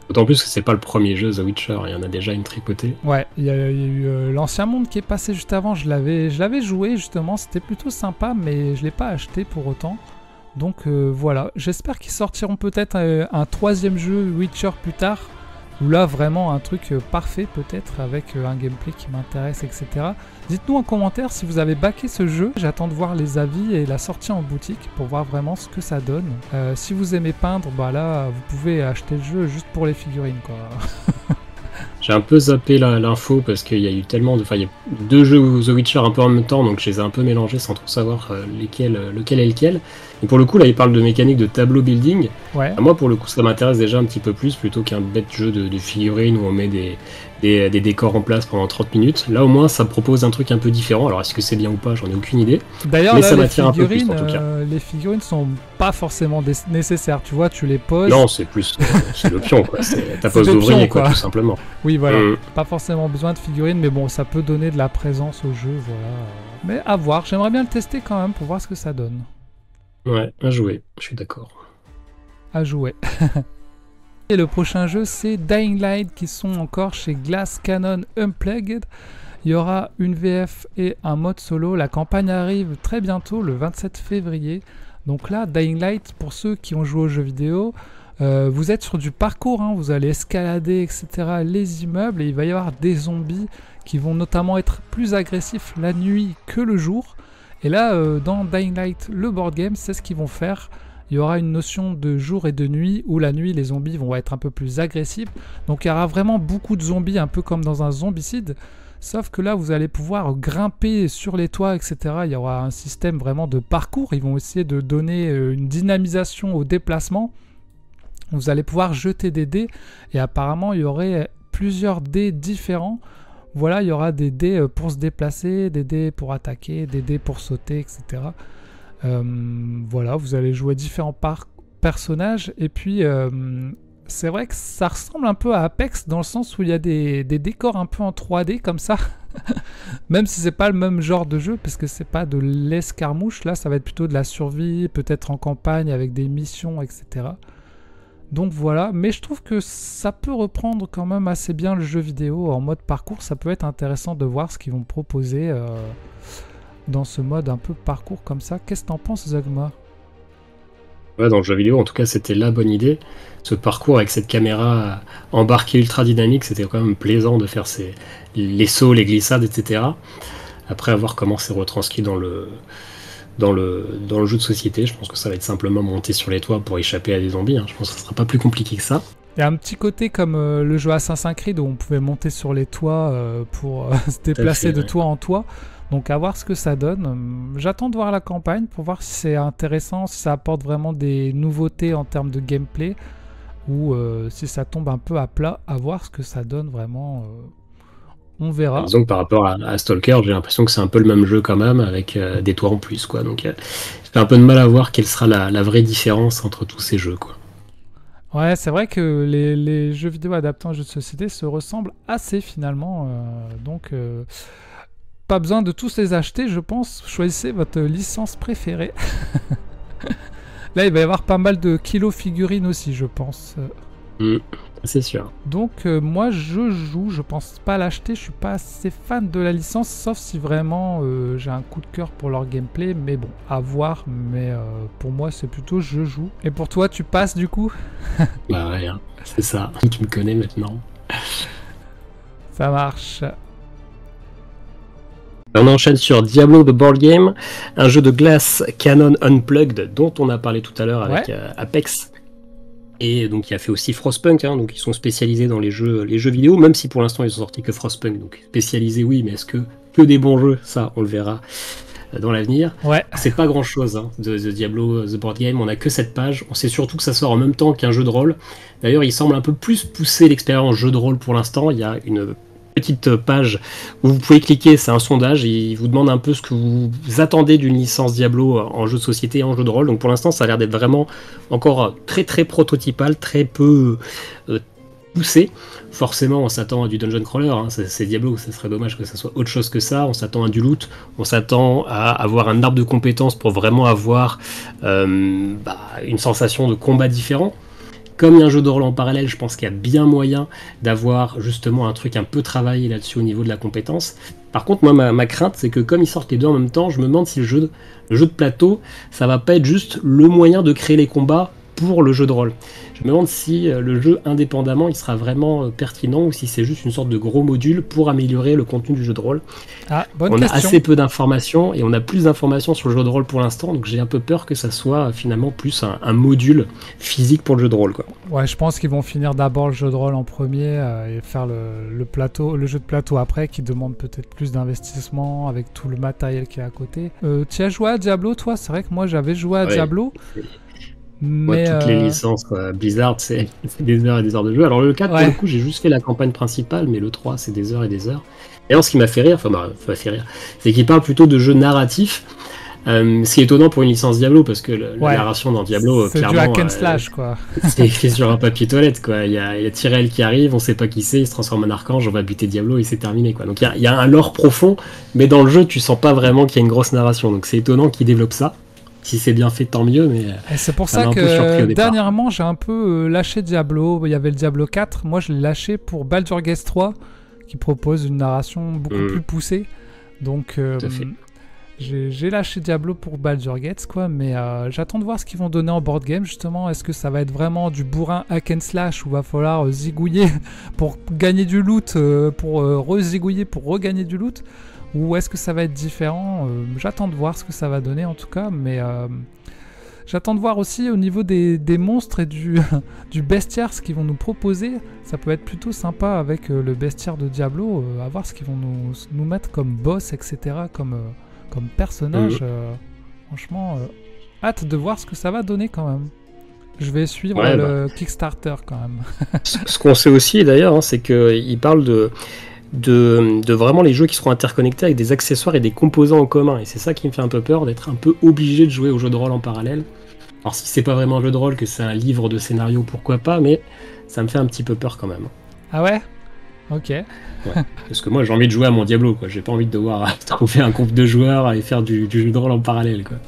D'autant plus que c'est pas le premier jeu The Witcher, il y en a déjà une tripotée. Ouais, il y a eu l'Ancien Monde qui est passé juste avant, je l'avais joué justement, c'était plutôt sympa, mais je l'ai pas acheté pour autant. Donc voilà, j'espère qu'ils sortiront peut-être un troisième jeu Witcher plus tard, ou là vraiment un truc parfait peut-être, avec un gameplay qui m'intéresse, etc. Dites-nous en commentaire si vous avez backé ce jeu, j'attends de voir les avis et la sortie en boutique pour voir vraiment ce que ça donne. Si vous aimez peindre, bah là vous pouvez acheter le jeu juste pour les figurines, quoi. J'ai un peu zappé l'info parce qu'il y a eu tellement de... Enfin, il y a 2 jeux The Witcher un peu en même temps, donc je les ai un peu mélangés sans trop savoir lequel est lequel. Et pour le coup, là, il parle de mécanique de tableau building. Ouais. Moi, pour le coup, ça m'intéresse déjà un petit peu plus plutôt qu'un bête jeu de figurines où on met des décors en place pendant 30 minutes. Là, au moins, ça propose un truc un peu différent. Alors, est-ce que c'est bien ou pas? J'en ai aucune idée. D'ailleurs, Mais là, ça m'attire un peu plus, en tout cas. les figurines sont pas forcément nécessaires. Tu vois, tu les poses. Non, c'est plus c'est l'option, quoi. C'est ta pose l'option, d'ouvrier, quoi, quoi. tout simplement. Oui, voilà. Pas forcément besoin de figurines, mais bon, ça peut donner de la présence au jeu, voilà. Mais à voir. J'aimerais bien le tester quand même pour voir ce que ça donne. Ouais, à jouer. Je suis d'accord. À jouer. Et le prochain jeu, c'est Dying Light, qui sont encore chez Glass Cannon Unplugged. Il y aura une VF et un mode solo. La campagne arrive très bientôt, le 27 février. Donc là, Dying Light, pour ceux qui ont joué aux jeux vidéo, vous êtes sur du parcours, hein, vous allez escalader, etc. les immeubles, et il va y avoir des zombies qui vont notamment être plus agressifs la nuit que le jour. Et là, dans Dying Light, le board game, c'est ce qu'ils vont faire. Il y aura une notion de jour et de nuit, où la nuit, les zombies vont être un peu plus agressifs. Donc il y aura vraiment beaucoup de zombies, un peu comme dans un zombicide. Sauf que là, vous allez pouvoir grimper sur les toits, etc. Il y aura un système vraiment de parcours. Ils vont essayer de donner une dynamisation au déplacement. Vous allez pouvoir jeter des dés. Et apparemment, il y aurait plusieurs dés différents. Voilà, il y aura des dés pour se déplacer, des dés pour attaquer, des dés pour sauter, etc. Voilà, vous allez jouer différents personnages. Et puis, c'est vrai que ça ressemble un peu à Apex dans le sens où il y a des décors un peu en 3D comme ça. Même si c'est pas le même genre de jeu, parce que c'est pas de l'escarmouche. Là, ça va être plutôt de la survie, peut-être en campagne avec des missions, etc. Donc voilà, mais je trouve que ça peut reprendre quand même assez bien le jeu vidéo en mode parcours. Ça peut être intéressant de voir ce qu'ils vont proposer dans ce mode un peu parcours comme ça. Qu'est-ce que t'en penses, Zagma? Ouais, dans le jeu vidéo, en tout cas, c'était la bonne idée. Ce parcours avec cette caméra embarquée ultra dynamique, c'était quand même plaisant de faire les sauts, les glissades, etc. Après, à voir comment c'est retranscrit dans le jeu de société, je pense que ça va être simplement monter sur les toits pour échapper à des zombies. Hein. Je pense que ce sera pas plus compliqué que ça. Il y a un petit côté comme le jeu Assassin's Creed où on pouvait monter sur les toits pour se déplacer de toit en toit. Donc à voir ce que ça donne. J'attends de voir la campagne pour voir si c'est intéressant, si ça apporte vraiment des nouveautés en termes de gameplay ou si ça tombe un peu à plat. À voir ce que ça donne vraiment. On verra. Disons que par rapport à Stalker, j'ai l'impression que c'est un peu le même jeu quand même, avec des toits en plus, quoi. Donc j'ai un peu de mal à voir quelle sera la vraie différence entre tous ces jeux, quoi. Ouais, c'est vrai que les jeux vidéo adaptés en jeux de société se ressemblent assez finalement. Donc pas besoin de tous les acheter, je pense. Choisissez votre licence préférée. Là, il va y avoir pas mal de kilos figurines aussi, je pense. C'est sûr. Donc moi je joue, je pense pas l'acheter, je suis pas assez fan de la licence, sauf si vraiment j'ai un coup de cœur pour leur gameplay, mais bon, à voir, mais pour moi c'est plutôt je joue. Et pour toi, tu passes du coup? Bah ouais, hein, c'est ça, tu me connais maintenant. Ça marche. On enchaîne sur Diablo The Board Game, un jeu de Glass Cannon Unplugged dont on a parlé tout à l'heure avec Apex. Et donc il a fait aussi Frostpunk, hein, donc ils sont spécialisés dans les jeux vidéo, même si pour l'instant ils sont sortis que Frostpunk, donc spécialisés oui, mais est-ce que des bons jeux? Ça, on le verra dans l'avenir. Ouais. C'est pas grand chose hein, de Diablo The Board Game, on a que 7 pages, on sait surtout que ça sort en même temps qu'un jeu de rôle. D'ailleurs il semble un peu plus pousser l'expérience jeu de rôle pour l'instant, il y a une petite page où vous pouvez cliquer, c'est un sondage, et il vous demande un peu ce que vous attendez d'une licence Diablo en jeu de société et en jeu de rôle. Donc pour l'instant, ça a l'air d'être vraiment encore très très prototypal, très peu poussé. Forcément, on s'attend à du dungeon crawler, hein. C'est Diablo, ça serait dommage que ça soit autre chose que ça. On s'attend à du loot, on s'attend à avoir un arbre de compétences pour vraiment avoir une sensation de combat différent. Comme il y a un jeu de rôle en parallèle, je pense qu'il y a bien moyen d'avoir justement un truc un peu travaillé là-dessus au niveau de la compétence. Par contre, moi, ma crainte, c'est que comme ils sortent les deux en même temps, je me demande si le jeu de plateau, ça va pas être juste le moyen de créer les combats pour le jeu de rôle. Je me demande si le jeu indépendamment il sera vraiment pertinent ou si c'est juste une sorte de gros module pour améliorer le contenu du jeu de rôle. Ah, bonne On question. a assez peu d'informations et on a plus d'informations sur le jeu de rôle pour l'instant, donc j'ai un peu peur que ça soit finalement plus un module physique pour le jeu de rôle, quoi. Ouais, je pense qu'ils vont finir d'abord le jeu de rôle en premier et faire le jeu de plateau après, qui demande peut-être plus d'investissement avec tout le matériel qui est à côté. Tu as joué à Diablo, toi? C'est vrai que moi j'avais joué à Diablo. Mais toutes les licences Blizzard, c'est des heures et des heures de jeu. Alors le 4, pour le coup, j'ai juste fait la campagne principale, mais le 3, c'est des heures et des heures. Et alors, ce qui m'a fait rire, c'est qu'il parle plutôt de jeux narratifs. Ce qui est étonnant pour une licence Diablo, parce que la narration dans Diablo, c'est clairement, du hack and slash, quoi. C'est écrit sur un papier toilette, quoi. Il y a Tyrell qui arrive, on sait pas qui c'est, il se transforme en archange, on va buter Diablo et c'est terminé, quoi. Donc il y a un lore profond, mais dans le jeu, tu sens pas vraiment qu'il y a une grosse narration. Donc c'est étonnant qu'ils développent ça. Si c'est bien fait, tant mieux, mais et c'est pour ça que dernièrement, j'ai un peu lâché Diablo. Il y avait le Diablo 4, moi je l'ai lâché pour Baldur's Gate 3, qui propose une narration beaucoup plus poussée. Donc j'ai lâché Diablo pour Baldur's Gate, quoi, mais j'attends de voir ce qu'ils vont donner en board game, justement. Est-ce que ça va être vraiment du bourrin hack and slash où va falloir zigouiller pour gagner du loot, pour re-zigouiller pour regagner du loot, ou est-ce que ça va être différent? J'attends de voir ce que ça va donner en tout cas, mais j'attends de voir aussi au niveau des monstres et du bestiaire ce qu'ils vont nous proposer. Ça peut être plutôt sympa avec le bestiaire de Diablo, à voir ce qu'ils vont nous mettre comme boss, etc., comme personnage. Franchement, hâte de voir ce que ça va donner quand même. Je vais suivre le Kickstarter quand même. Ce qu'on sait aussi d'ailleurs, hein, c'est qu'il parle de vraiment les jeux qui seront interconnectés avec des accessoires et des composants en commun. Et c'est ça qui me fait un peu peur, d'être un peu obligé de jouer au jeu de rôle en parallèle. Alors si c'est pas vraiment un jeu de rôle, que c'est un livre de scénario, pourquoi pas, mais ça me fait un petit peu peur quand même. Ah ouais? Ok. Ouais. Parce que moi j'ai envie de jouer à mon Diablo, quoi. J'ai pas envie de devoir trouver un groupe de joueurs et faire du jeu de rôle en parallèle, quoi.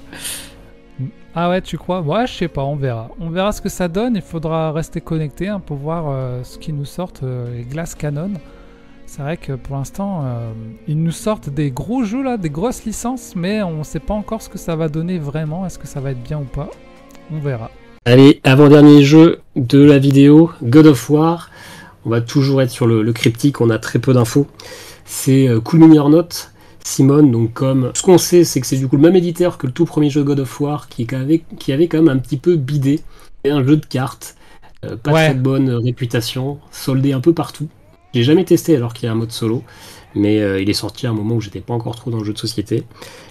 Ah ouais, tu crois? Ouais, je sais pas, on verra. On verra ce que ça donne, il faudra rester connecté pour voir ce qu'ils nous sortent, les Glass Cannon. C'est vrai que pour l'instant, ils nous sortent des gros jeux là, des grosses licences, mais on sait pas encore ce que ça va donner vraiment, est-ce que ça va être bien ou pas. On verra. Allez, avant-dernier jeu de la vidéo, God of War. On va toujours être sur le cryptique, on a très peu d'infos. C'est Cool Mini or Not, Simone, donc comme... Ce qu'on sait, c'est que c'est du coup le même éditeur que le tout premier jeu God of War, qui avait quand même un petit peu bidé. C'est un jeu de cartes, pas très bonne réputation, soldé un peu partout. J'ai jamais testé alors qu'il y a un mode solo, mais il est sorti à un moment où j'étais pas encore trop dans le jeu de société.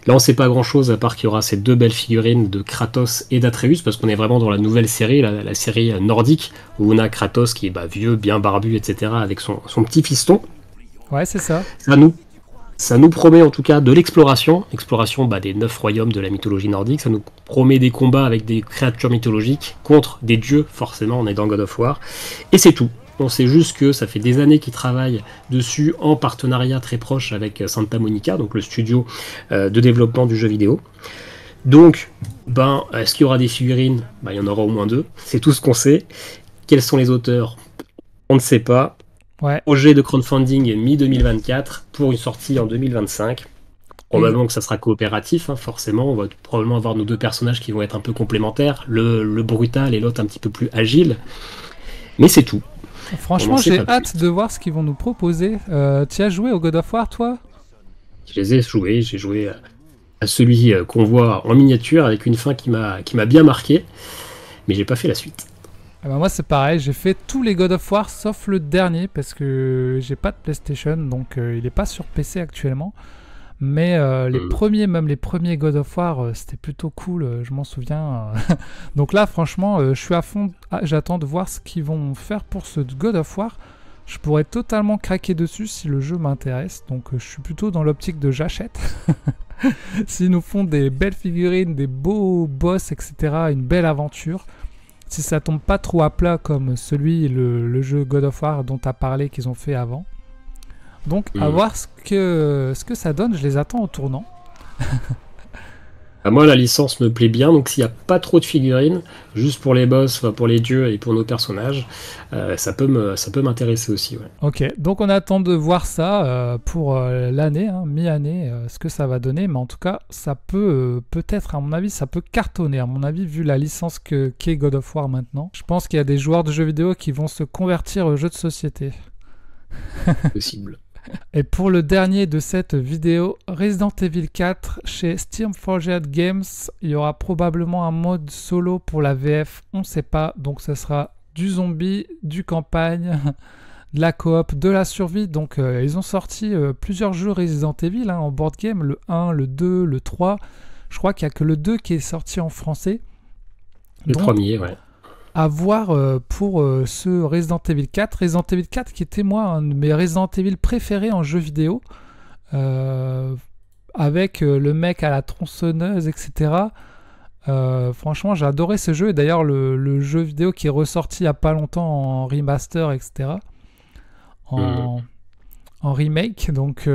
Là on sait pas grand chose à part qu'il y aura ces deux belles figurines de Kratos et d'Atreus, parce qu'on est vraiment dans la nouvelle série, la série nordique, où on a Kratos qui est vieux, bien barbu, etc., avec son petit fiston. Ouais, c'est ça. Ça nous promet en tout cas de l'exploration des 9 royaumes de la mythologie nordique. Ça nous promet des combats avec des créatures mythologiques contre des dieux, forcément on est dans God of War, et c'est tout. On sait juste que ça fait des années qu'ils travaillent dessus en partenariat très proche avec Santa Monica, donc le studio de développement du jeu vidéo. Donc, est-ce qu'il y aura des figurines? Il y en aura au moins 2, c'est tout ce qu'on sait. Quels sont les auteurs? On ne sait pas. Ouais. Projet de crowdfunding mi-2024 pour une sortie en 2025. Probablement que ça sera coopératif, hein, forcément. On va probablement avoir nos deux personnages qui vont être un peu complémentaires, le brutal et l'autre un petit peu plus agile. Mais c'est tout. Franchement, j'ai hâte de voir ce qu'ils vont nous proposer. Tu as joué au God of War, toi? Je les ai joués. J'ai joué à celui qu'on voit en miniature avec une fin qui m'a bien marqué, mais j'ai pas fait la suite. Moi, c'est pareil. J'ai fait tous les God of War sauf le dernier parce que j'ai pas de PlayStation, donc il est pas sur PC actuellement. Mais les premiers God of War, c'était plutôt cool, je m'en souviens. Donc là, franchement, je suis à fond. J'attends de voir ce qu'ils vont faire pour ce God of War. Je pourrais totalement craquer dessus si le jeu m'intéresse. Donc je suis plutôt dans l'optique de j'achète. S'ils nous font des belles figurines, des beaux boss, etc., une belle aventure. Si ça tombe pas trop à plat comme le jeu God of War dont tu as parlé qu'ils ont fait avant. Donc à voir ce que ça donne, je les attends au tournant. Moi, la licence me plaît bien, donc s'il n'y a pas trop de figurines, juste pour les boss, enfin, pour les dieux et pour nos personnages, ça peut m'intéresser aussi. Ouais. Ok, donc on attend de voir ça pour l'année, hein, mi-année, ce que ça va donner. Mais en tout cas, ça peut peut-être, à mon avis, ça peut cartonner. À mon avis, vu la licence qu'est God of War maintenant, je pense qu'il y a des joueurs de jeux vidéo qui vont se convertir aux jeux de société. Possible. Et pour le dernier de cette vidéo, Resident Evil 4 chez Steam Forged Games, il y aura probablement un mode solo pour la VF, on ne sait pas, donc ce sera du zombie, du campagne, de la coop, de la survie. Donc ils ont sorti plusieurs jeux Resident Evil en board game, le 1, le 2, le 3. Je crois qu'il n'y a que le 2 qui est sorti en français. Le premier, ouais. À voir pour ce Resident Evil 4. Resident Evil 4 qui était moi un de mes Resident Evil préférés en jeu vidéo. Avec le mec à la tronçonneuse, etc. Franchement, j'ai adoré ce jeu. Et d'ailleurs, le jeu vidéo qui est ressorti il n'y a pas longtemps en remaster, etc. En remake. Donc,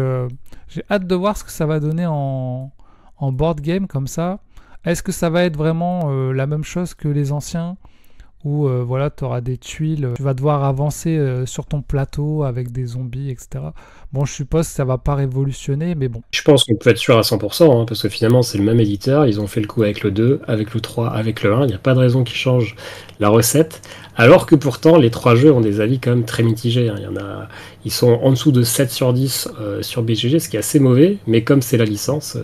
j'ai hâte de voir ce que ça va donner en board game comme ça. Est-ce que ça va être vraiment la même chose que les anciens ? Où voilà, tu auras des tuiles, tu vas devoir avancer sur ton plateau avec des zombies, etc. Bon, je suppose que ça va pas révolutionner, mais bon. Je pense qu'on peut être sûr à 100%, parce que finalement c'est le même éditeur, ils ont fait le coup avec le 2, avec le 3, avec le 1, il n'y a pas de raison qu'ils changent la recette, alors que pourtant les 3 jeux ont des avis quand même très mitigés. Ils sont en dessous de 7 sur 10 sur BGG, ce qui est assez mauvais, mais comme c'est la licence,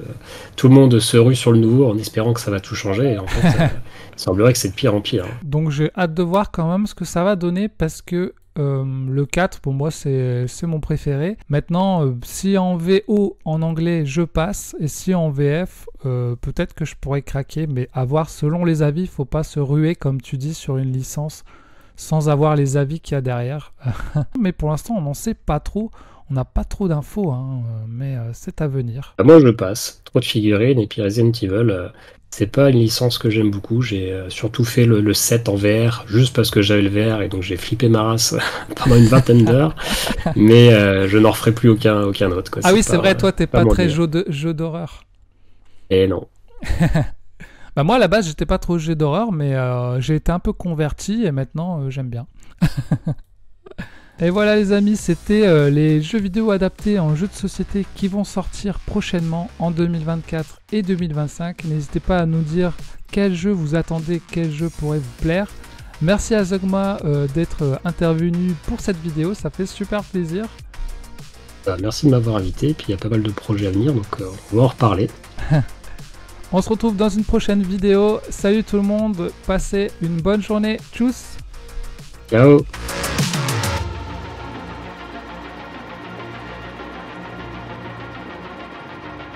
tout le monde se rue sur le nouveau en espérant que ça va tout changer, et en fait il semblerait que c'est de pire en pire. Donc j'ai hâte de voir quand même ce que ça va donner, parce que le 4 pour moi c'est mon préféré. Maintenant si en VO en anglais je passe, et si en VF peut-être que je pourrais craquer, mais à voir selon les avis. Il faut pas se ruer comme tu dis sur une licence sans avoir les avis qu'il y a derrière. Mais pour l'instant on n'en sait pas trop, on n'a pas trop d'infos, mais c'est à venir. Moi je passe, trop de figurines, et puis Resident Evil, c'est pas une licence que j'aime beaucoup. J'ai surtout fait le 7 en VR, juste parce que j'avais le VR, et donc j'ai flippé ma race pendant une vingtaine d'heures, mais je n'en referai plus aucun autre. Quoi. Ah oui, c'est vrai, toi t'es pas très jeu d'horreur. Et non. Bah moi à la base j'étais pas trop jeu d'horreur, mais j'ai été un peu converti, et maintenant j'aime bien. Et voilà les amis, c'était les jeux vidéo adaptés en jeux de société qui vont sortir prochainement en 2024 et 2025. N'hésitez pas à nous dire quel jeu vous attendez, quel jeu pourrait vous plaire. Merci à Zogma d'être intervenu pour cette vidéo, ça fait super plaisir. Merci de m'avoir invité, puis il y a pas mal de projets à venir, donc on va en reparler. On se retrouve dans une prochaine vidéo. Salut tout le monde, passez une bonne journée. Tchuss. Ciao.